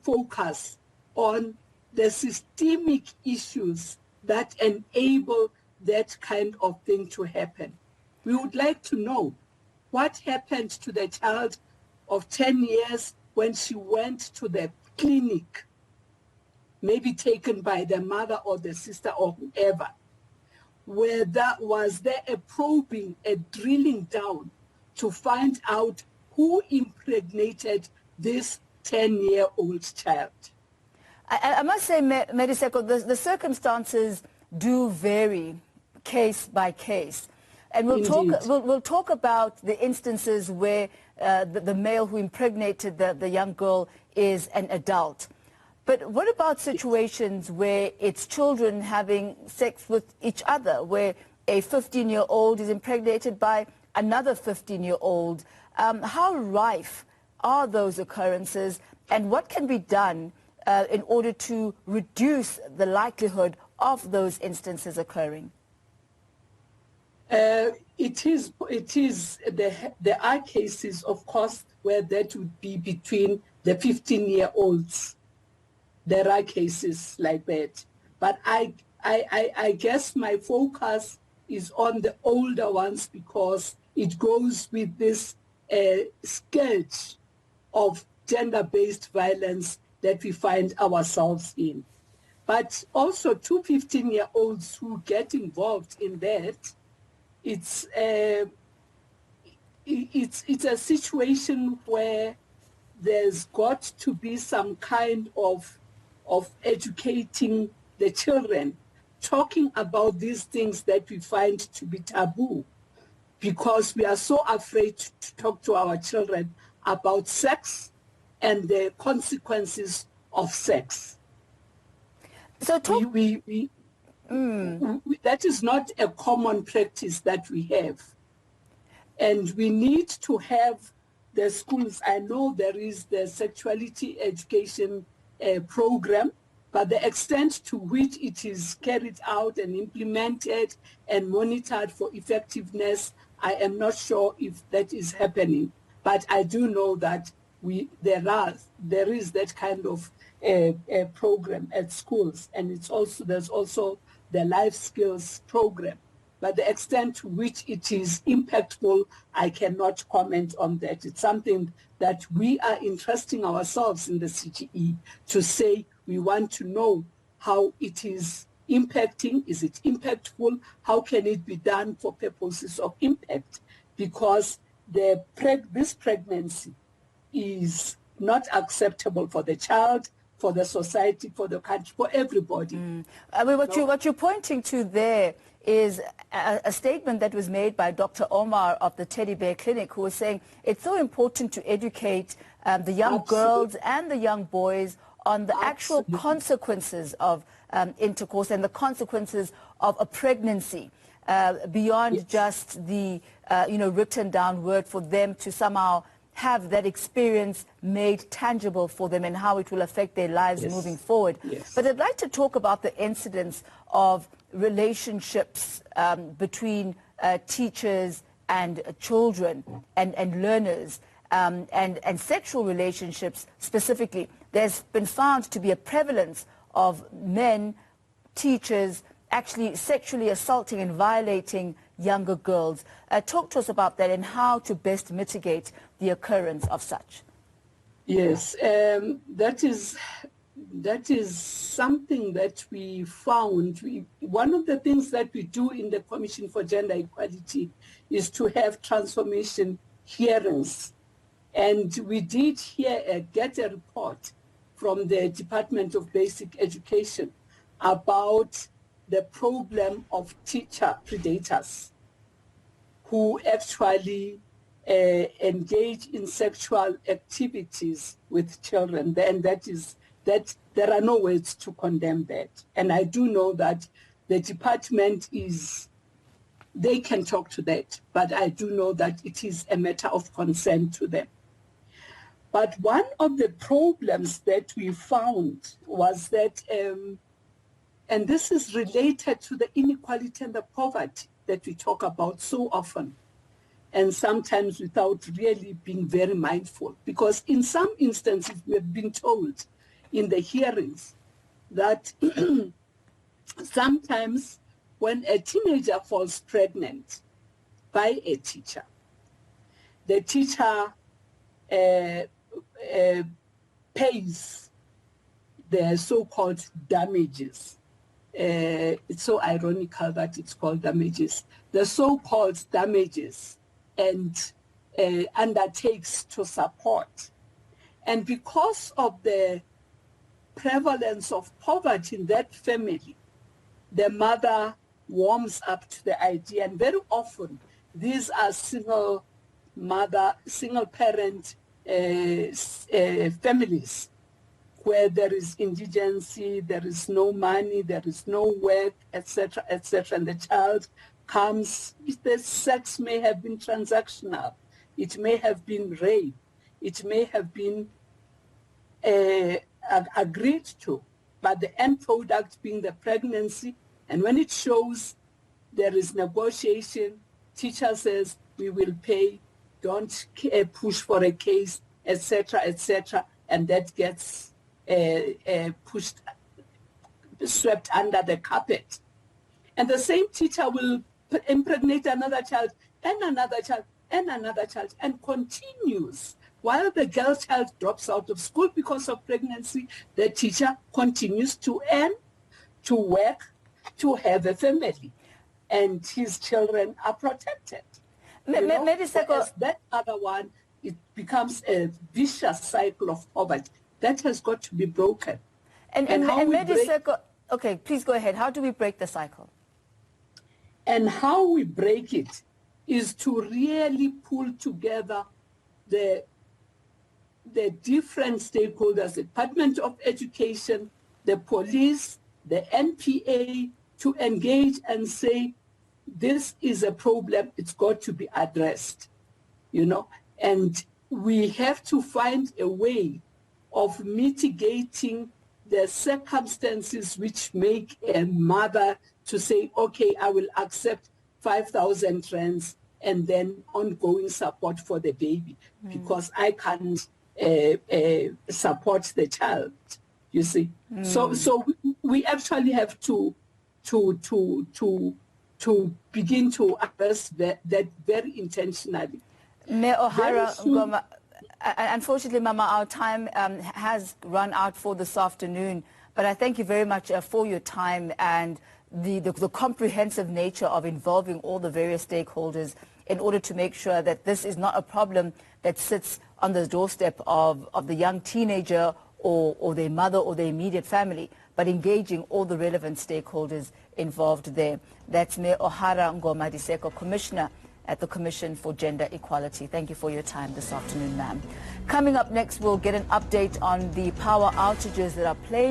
focus on the systemic issues that enable that kind of thing to happen. We would like to know what happened to the child of 10 years when she went to the clinic, maybe taken by the mother or the sister or whoever. Was there a probing, a drilling down to find out who impregnated this 10-year-old child? I must say, Ngoma-Diseko, the circumstances do vary case by case. And we'll talk about the instances where the male who impregnated the young girl is an adult. But what about situations where it's children having sex with each other, where a 15-year-old is impregnated by another 15-year-old? How rife are those occurrences, and what can be done in order to reduce the likelihood of those instances occurring? There are cases, of course, where that would be between the 15-year-olds. There are cases like that. But I guess my focus is on the older ones because it goes with this scourge of gender-based violence that we find ourselves in. But also 2 15-year-olds who get involved in that, it's a situation where there's got to be some kind of educating the children, talking about these things that we find to be taboo, because we are so afraid to talk to our children about sex and the consequences of sex. So that is not a common practice that we have. And we need to have the schools. I know there is the sexuality education program, but the extent to which it is carried out and implemented and monitored for effectiveness, I am not sure if that is happening. But I do know that there is that kind of a program at schools, and there's also the life skills program. But the extent to which it is impactful, I cannot comment on that. It's something that we are entrusting ourselves in the CGE to say we want to know how it is impacting. Is it impactful? How can it be done for purposes of impact? Because this pregnancy is not acceptable for the child, for the society, for the country, for everybody. I mean, what you're pointing to there is a statement that was made by Dr. Omar of the Teddy Bear Clinic, who was saying it's so important to educate the young girls and the young boys on the actual consequences of intercourse and the consequences of a pregnancy, beyond just the written down word, for them to somehow have that experience made tangible for them and how it will affect their lives moving forward. But I'd like to talk about the incidence of relationships between teachers and children and learners, and sexual relationships specifically. There's been found to be a prevalence of men, teachers, actually sexually assaulting and violating younger girls. Talk to us about that and how to best mitigate the occurrence of such. Yes, that is something that we found. One of the things that we do in the Commission for Gender Equality is to have transformation hearings. And we did get a report from the Department of Basic Education about the problem of teacher predators who actually engage in sexual activities with children. And that there are no words to condemn that. And I do know that the department they can talk to that, but I do know that it is a matter of concern to them. But one of the problems that we found was that, and this is related to the inequality and the poverty that we talk about so often, and sometimes without really being very mindful, because in some instances we have been told in the hearings that sometimes when a teenager falls pregnant by a teacher, the teacher pays the so-called damages. It's so ironical that it's called damages. The so-called damages and undertakes to support. And because of the prevalence of poverty in that family, the mother warms up to the idea, and very often these are single parent families where there is indigency, there is no money, there is no work, etc., etc., and the child comes. The sex may have been transactional, it may have been rape, it may have been agreed to, but the end product being the pregnancy. And when it shows, there is negotiation. Teacher says, we will pay, don't push for a case, etc., etc., and that gets swept under the carpet. And the same teacher will impregnate another child and another child and another child, and continues. While the girl child drops out of school because of pregnancy, the teacher continues to earn, to work, to have a family, and his children are protected. Whereas that other one, it becomes a vicious cycle of poverty. That has got to be broken. And okay, please go ahead. How do we break the cycle? And how we break it is to really pull together the different stakeholders, the Department of Education, the police, the NPA, to engage and say, this is a problem, it's got to be addressed, and we have to find a way of mitigating the circumstances which make a mother to say, okay, I will accept 5,000 rands and then ongoing support for the baby because I can't support the child, you see. So we actually have to begin to address that very intentionally. Mayor Ohara Ngoma, unfortunately, Mama, our time has run out for this afternoon, but I thank you very much for your time and the comprehensive nature of involving all the various stakeholders in order to make sure that this is not a problem that sits on the doorstep of the young teenager or their mother or their immediate family, but engaging all the relevant stakeholders involved there. That's Mayor Ohara Ngoma-Diseko, Commissioner at the Commission for Gender Equality. Thank you for your time this afternoon, ma'am. Coming up next, we'll get an update on the power outages that are plaguing